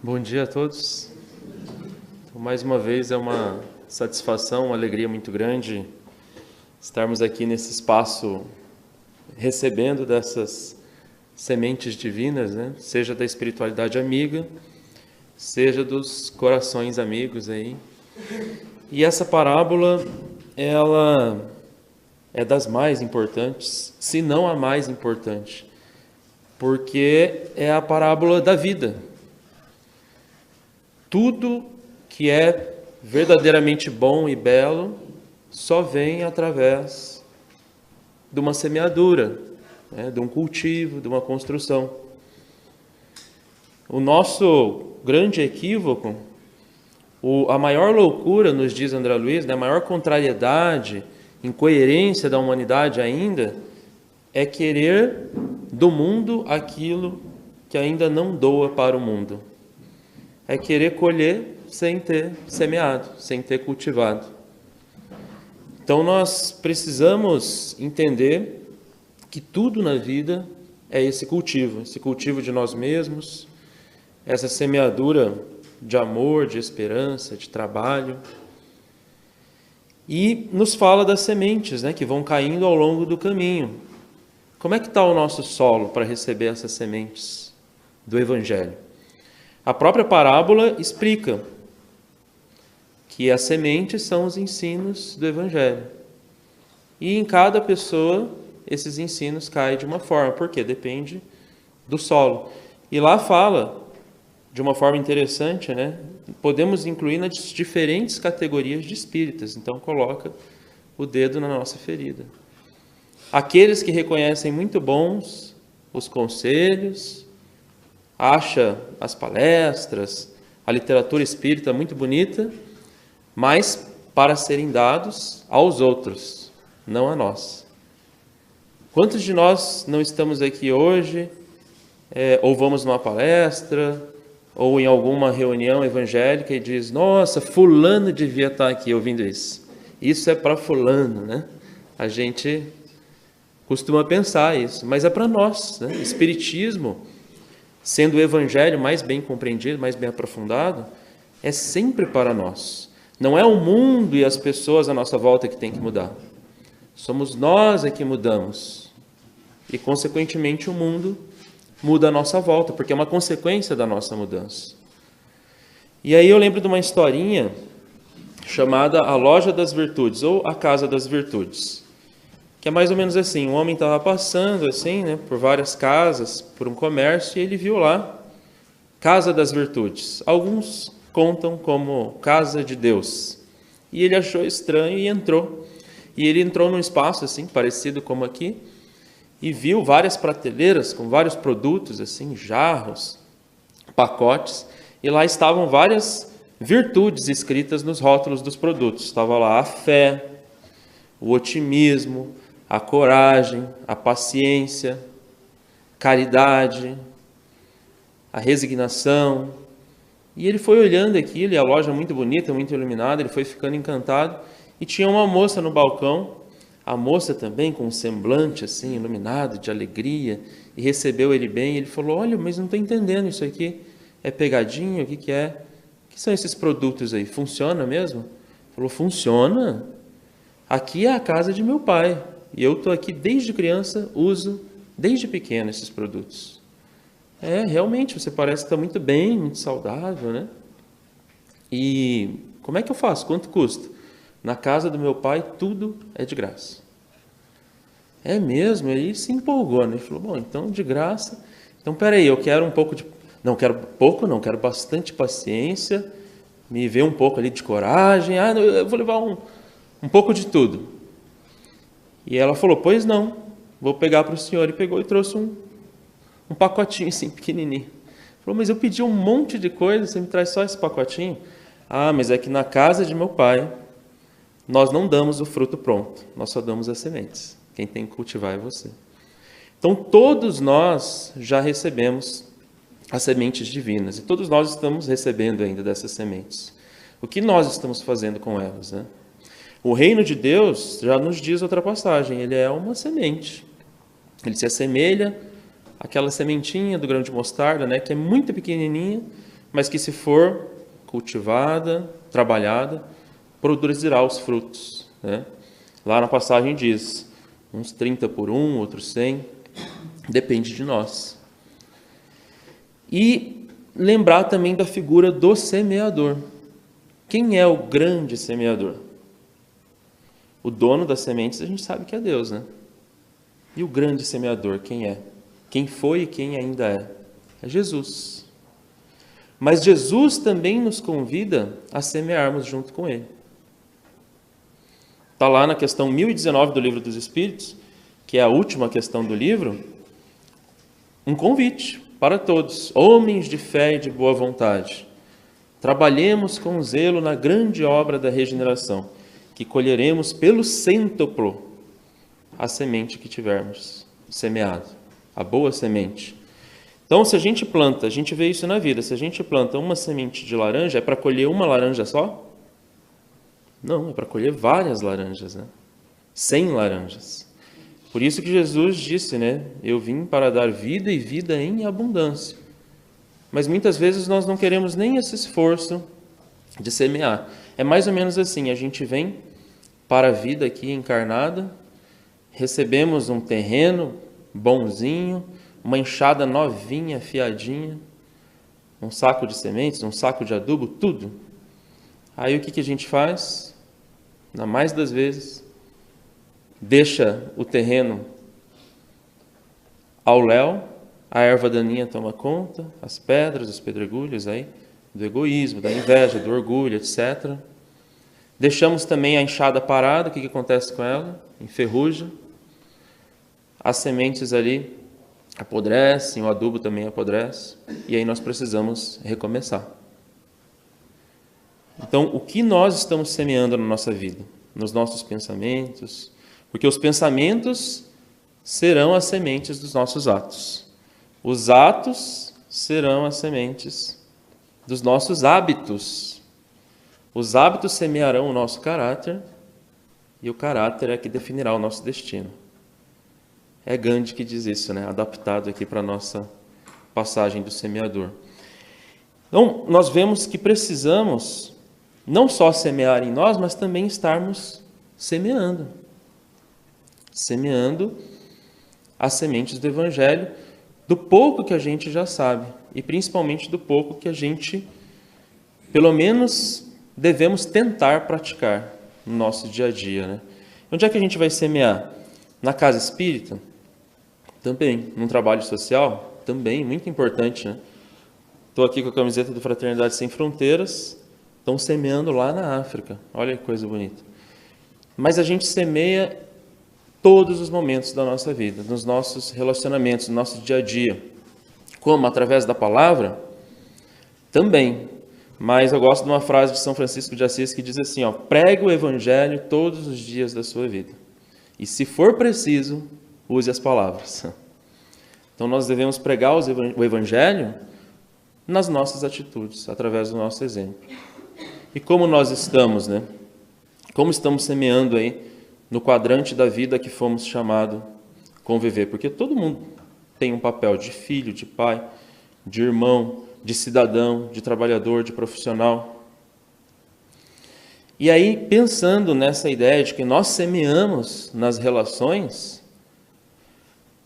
Bom dia a todos. Então, mais uma vez é uma satisfação, uma alegria muito grande estarmos aqui nesse espaço recebendo dessas sementes divinas, né? Seja da espiritualidade amiga, seja dos corações amigos aí. E essa parábola, ela é das mais importantes, se não a mais importante, porque é a parábola da vida. Tudo que é verdadeiramente bom e belo só vem através de uma semeadura, né, de um cultivo, de uma construção. O nosso grande equívoco, a maior loucura, nos diz André Luiz, né, a maior contrariedade, incoerência da humanidade ainda, é querer do mundo aquilo que ainda não doa para o mundo. É querer colher sem ter semeado, sem ter cultivado. Então nós precisamos entender que tudo na vida é esse cultivo de nós mesmos, essa semeadura de amor, de esperança, de trabalho. E nos fala das sementes, né, que vão caindo ao longo do caminho. Como é que está o nosso solo para receber essas sementes do Evangelho? A própria parábola explica que as sementes são os ensinos do Evangelho. E em cada pessoa, esses ensinos caem de uma forma, porque depende do solo. E lá fala, de uma forma interessante, né? Podemos incluir nas diferentes categorias de espíritas. Então, coloca o dedo na nossa ferida. Aqueles que reconhecem muito bons os conselhos, acha as palestras, a literatura espírita muito bonita, mas para serem dados aos outros, não a nós. Quantos de nós não estamos aqui hoje, ou vamos numa palestra, ou em alguma reunião evangélica e diz, nossa, fulano devia estar aqui ouvindo isso. Isso é para fulano, né? A gente costuma pensar isso, mas é para nós, né? Espiritismo, sendo o Evangelho mais bem compreendido, mais bem aprofundado, é sempre para nós. Não é o mundo e as pessoas à nossa volta que tem que mudar. Somos nós que mudamos. E, consequentemente, o mundo muda à nossa volta, porque é uma consequência da nossa mudança. E aí eu lembro de uma historinha chamada A Loja das Virtudes, ou A Casa das Virtudes. Que é mais ou menos assim, um homem estava passando assim, né, por várias casas, por um comércio, e ele viu lá, Casa das Virtudes. Alguns contam como Casa de Deus. E ele achou estranho e entrou. E ele entrou num espaço assim, parecido como aqui, e viu várias prateleiras com vários produtos, assim, jarros, pacotes, e lá estavam várias virtudes escritas nos rótulos dos produtos. Estava lá a fé, o otimismo, a coragem, a paciência, caridade, a resignação. E ele foi olhando aquilo, e a loja muito bonita, muito iluminada, ele foi ficando encantado, e tinha uma moça no balcão, a moça também com um semblante assim, iluminado, de alegria, e recebeu ele bem, e ele falou, olha, mas não estou entendendo isso aqui, é pegadinha, o que é? O que são esses produtos aí? Funciona mesmo? Ele falou, funciona? Aqui é a casa de meu pai, e eu estou aqui desde criança, uso desde pequeno esses produtos. Realmente, você parece estar muito bem, muito saudável, né? E como é que eu faço? Quanto custa? Na casa do meu pai, tudo é de graça. É mesmo? Ele se empolgou, né? Ele falou, bom, então de graça. Então, peraí, eu quero um pouco de... Não, quero pouco não, quero bastante paciência, me vê um pouco ali de coragem. Eu vou levar um pouco de tudo. E ela falou, pois não, vou pegar para o senhor. E pegou e trouxe um pacotinho assim, pequenininho. Falou, mas eu pedi um monte de coisa, você me traz só esse pacotinho? Mas é que na casa de meu pai, nós não damos o fruto pronto, nós só damos as sementes. Quem tem que cultivar é você. Então, todos nós já recebemos as sementes divinas, e todos nós estamos recebendo ainda dessas sementes. O que nós estamos fazendo com elas, né? O reino de Deus, já nos diz outra passagem, ele é uma semente. Ele se assemelha àquela sementinha do grão de mostarda, né, que é muito pequenininha, mas que, se for cultivada, trabalhada, produzirá os frutos, né? Lá na passagem diz, uns 30 por um, outros 100, depende de nós. E lembrar também da figura do semeador. Quem é o grande semeador? O dono das sementes a gente sabe que é Deus, né? E o grande semeador, quem é? Quem foi e quem ainda é? É Jesus. Mas Jesus também nos convida a semearmos junto com Ele. Está lá na questão 1019 do Livro dos Espíritos, que é a última questão do livro, um convite para todos, homens de fé e de boa vontade. Trabalhemos com zelo na grande obra da regeneração, que colheremos pelo cêntuplo a semente que tivermos semeado, a boa semente. Então, se a gente planta, a gente vê isso na vida, se a gente planta uma semente de laranja, é para colher uma laranja só? Não, é para colher várias laranjas, né? 100 laranjas. Por isso que Jesus disse, né? Eu vim para dar vida e vida em abundância. Mas muitas vezes nós não queremos nem esse esforço de semear. É mais ou menos assim, a gente vem para a vida aqui encarnada, recebemos um terreno bonzinho, uma enxada novinha, afiadinha, um saco de sementes, um saco de adubo, tudo. Aí o que a gente faz? Na mais das vezes, deixa o terreno ao léu, a erva daninha toma conta, as pedras, os pedregulhos aí, do egoísmo, da inveja, do orgulho, etc. Deixamos também a enxada parada, o que acontece com ela? Enferruja. As sementes ali apodrecem, o adubo também apodrece, e aí nós precisamos recomeçar. Então, o que nós estamos semeando na nossa vida? Nos nossos pensamentos? Porque os pensamentos serão as sementes dos nossos atos. Os atos serão as sementes dos nossos hábitos. Os hábitos semearão o nosso caráter, e o caráter é que definirá o nosso destino. É Gandhi que diz isso, né? Adaptado aqui para a nossa passagem do semeador. Então, nós vemos que precisamos não só semear em nós, mas também estarmos semeando. Semeando as sementes do Evangelho, do pouco que a gente já sabe, e principalmente do pouco que a gente, pelo menos, devemos tentar praticar no nosso dia a dia, né? Onde é que a gente vai semear? Na casa espírita? Também. Num trabalho social? Também, muito importante, né? Estou aqui com a camiseta do Fraternidade Sem Fronteiras, estão semeando lá na África. Olha que coisa bonita. Mas a gente semeia todos os momentos da nossa vida, nos nossos relacionamentos, no nosso dia a dia. Como? Através da palavra? Também. Mas eu gosto de uma frase de São Francisco de Assis que diz assim, ó, pregue o Evangelho todos os dias da sua vida. E se for preciso, use as palavras. Então nós devemos pregar o Evangelho nas nossas atitudes, através do nosso exemplo. E como nós estamos, né? Como estamos semeando aí no quadrante da vida que fomos chamados a conviver? Porque todo mundo tem um papel de filho, de pai, de irmão, de cidadão, de trabalhador, de profissional. E aí, pensando nessa ideia de que nós semeamos nas relações,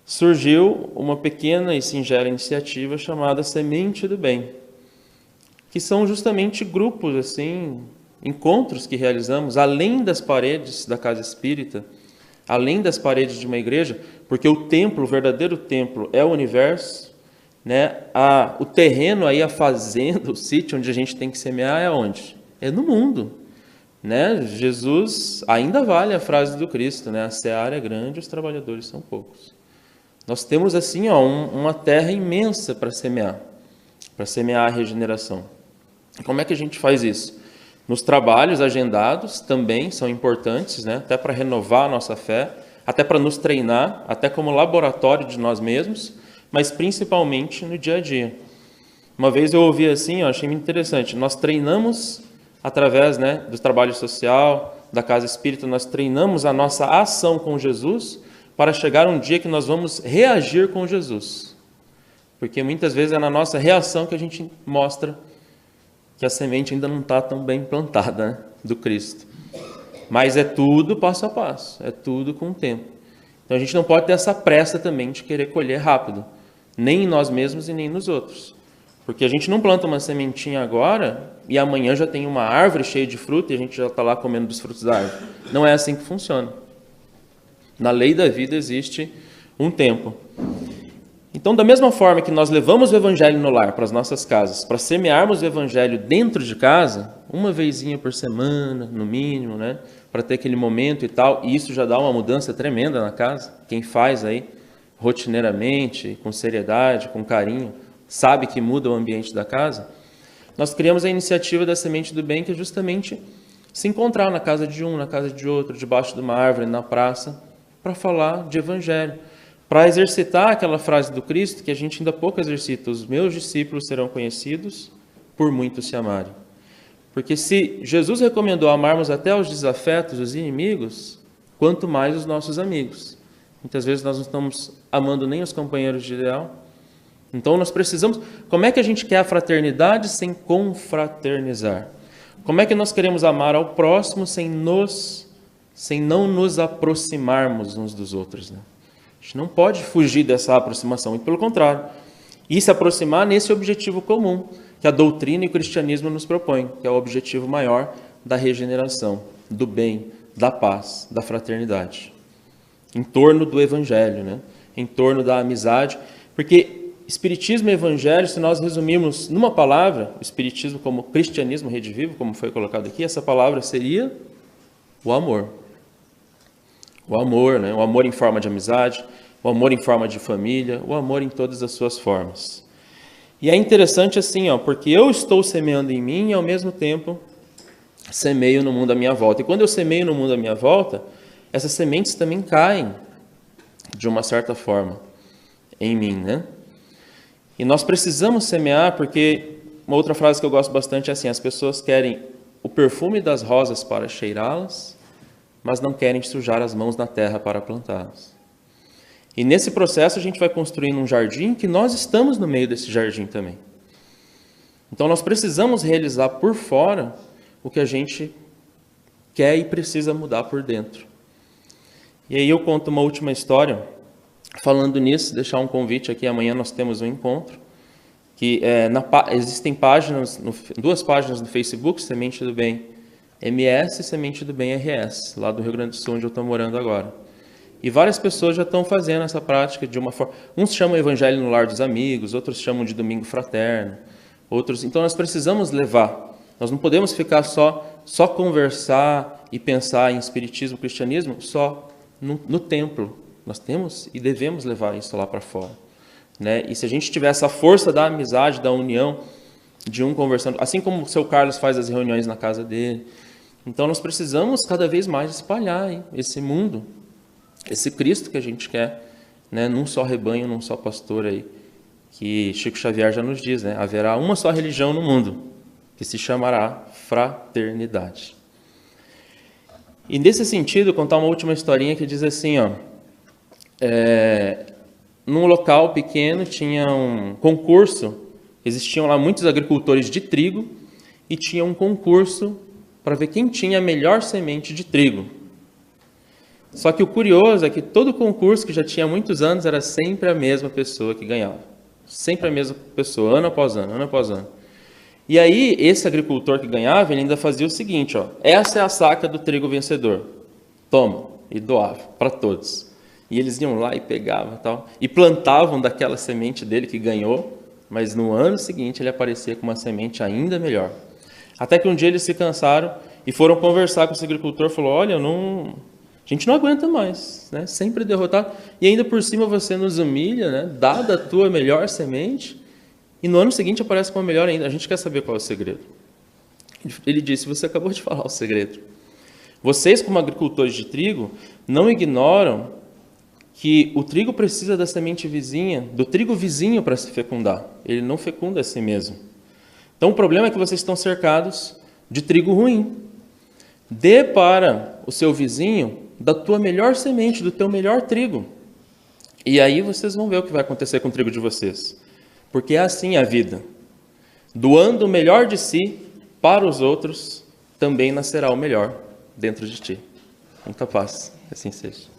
surgiu uma pequena e singela iniciativa chamada Semente do Bem, que são justamente grupos, assim, encontros que realizamos além das paredes da casa espírita, além das paredes de uma igreja, porque o templo, o verdadeiro templo, é o universo, né? O terreno aí, a fazenda, o sítio onde a gente tem que semear é onde? É no mundo, né? Jesus, ainda vale a frase do Cristo, né? A seara é grande, os trabalhadores são poucos. Nós temos assim, ó, uma terra imensa para semear a regeneração. Como é que a gente faz isso? Nos trabalhos agendados também são importantes, né? Até para renovar a nossa fé, até para nos treinar, até como laboratório de nós mesmos, mas principalmente no dia a dia. Uma vez eu ouvi assim, eu achei muito interessante, nós treinamos através, né, do trabalho social, da casa espírita, nós treinamos a nossa ação com Jesus para chegar um dia que nós vamos reagir com Jesus. Porque muitas vezes é na nossa reação que a gente mostra que a semente ainda não está tão bem plantada, né, do Cristo. Mas é tudo passo a passo, é tudo com o tempo. Então a gente não pode ter essa pressa também de querer colher rápido, nem em nós mesmos e nem nos outros. Porque a gente não planta uma sementinha agora e amanhã já tem uma árvore cheia de fruta e a gente já está lá comendo dos frutos da árvore. Não é assim que funciona. Na lei da vida existe um tempo. Então, da mesma forma que nós levamos o Evangelho no lar, para as nossas casas, para semearmos o Evangelho dentro de casa, uma vezinha por semana, no mínimo, né, para ter aquele momento e tal, e isso já dá uma mudança tremenda na casa. Quem faz aí rotineiramente, com seriedade, com carinho, sabe que muda o ambiente da casa. Nós criamos a iniciativa da Semente do Bem, que é justamente se encontrar na casa de um, na casa de outro, debaixo de uma árvore, na praça, para falar de Evangelho, para exercitar aquela frase do Cristo que a gente ainda pouco exercita: os meus discípulos serão conhecidos por muitos se amarem. Porque se Jesus recomendou amarmos até os desafetos, os inimigos, quanto mais os nossos amigos. Muitas vezes nós não estamos amando nem os companheiros de ideal. Então nós precisamos... Como é que a gente quer a fraternidade sem confraternizar? Como é que nós queremos amar ao próximo sem não nos aproximarmos uns dos outros, né? A gente não pode fugir dessa aproximação, e pelo contrário, e se aproximar nesse objetivo comum que a doutrina e o cristianismo nos propõem, que é o objetivo maior da regeneração, do bem, da paz, da fraternidade. Em torno do Evangelho, né? Em torno da amizade, porque Espiritismo e Evangelho, se nós resumirmos numa palavra, o Espiritismo como cristianismo redivivo, como foi colocado aqui, essa palavra seria o amor. O amor, né? O amor em forma de amizade, o amor em forma de família, o amor em todas as suas formas. E é interessante assim, porque eu estou semeando em mim e ao mesmo tempo semeio no mundo à minha volta. E quando eu semeio no mundo à minha volta, essas sementes também caem, de uma certa forma, em mim, né? E nós precisamos semear, porque uma outra frase que eu gosto bastante é assim: as pessoas querem o perfume das rosas para cheirá-las, mas não querem sujar as mãos na terra para plantá-las. E nesse processo a gente vai construindo um jardim que nós estamos no meio desse jardim também. Então nós precisamos realizar por fora o que a gente quer e precisa mudar por dentro. E aí eu conto uma última história, falando nisso, deixar um convite aqui, amanhã nós temos um encontro, que existem páginas, duas páginas no Facebook, Semente do Bem MS e Semente do Bem RS, lá do Rio Grande do Sul, onde eu estou morando agora. E várias pessoas já estão fazendo essa prática de uma forma... Uns chamam Evangelho no Lar dos Amigos, outros chamam de Domingo Fraterno, outros... Então nós precisamos levar. Nós não podemos ficar só conversar e pensar em espiritismo, cristianismo, só no templo. Nós temos e devemos levar isso lá para fora, né? E se a gente tiver essa força da amizade, da união, de um conversando, assim como o seu Carlos faz as reuniões na casa dele, então nós precisamos cada vez mais espalhar esse mundo, esse Cristo que a gente quer, né? Num só rebanho, num só pastor aí, que Chico Xavier já nos diz, né? Haverá uma só religião no mundo, que se chamará fraternidade. E nesse sentido, contar uma última historinha que diz assim, num local pequeno tinha um concurso, existiam lá muitos agricultores de trigo e tinha um concurso para ver quem tinha a melhor semente de trigo. Só que o curioso é que todo concurso que já tinha muitos anos era sempre a mesma pessoa que ganhava. Sempre a mesma pessoa, ano após ano, ano após ano. E aí, esse agricultor que ganhava, ele ainda fazia o seguinte, essa é a saca do trigo vencedor. Toma, e doava para todos. E eles iam lá e pegavam e plantavam daquela semente dele que ganhou, mas no ano seguinte ele aparecia com uma semente ainda melhor. Até que um dia eles se cansaram e foram conversar com esse agricultor, falou, olha, a gente não aguenta mais, né? Sempre derrotado, e ainda por cima você nos humilha, né? Dada a tua melhor semente, e no ano seguinte aparece com uma melhor ainda. A gente quer saber qual é o segredo. Ele disse, você acabou de falar o segredo. Vocês, como agricultores de trigo, não ignoram que o trigo precisa da semente vizinha, do trigo vizinho para se fecundar. Ele não fecunda a si mesmo. Então o problema é que vocês estão cercados de trigo ruim. Dê para o seu vizinho da tua melhor semente, do teu melhor trigo. E aí vocês vão ver o que vai acontecer com o trigo de vocês. Porque é assim a vida. Doando o melhor de si para os outros também nascerá o melhor dentro de ti. Muita paz, assim seja.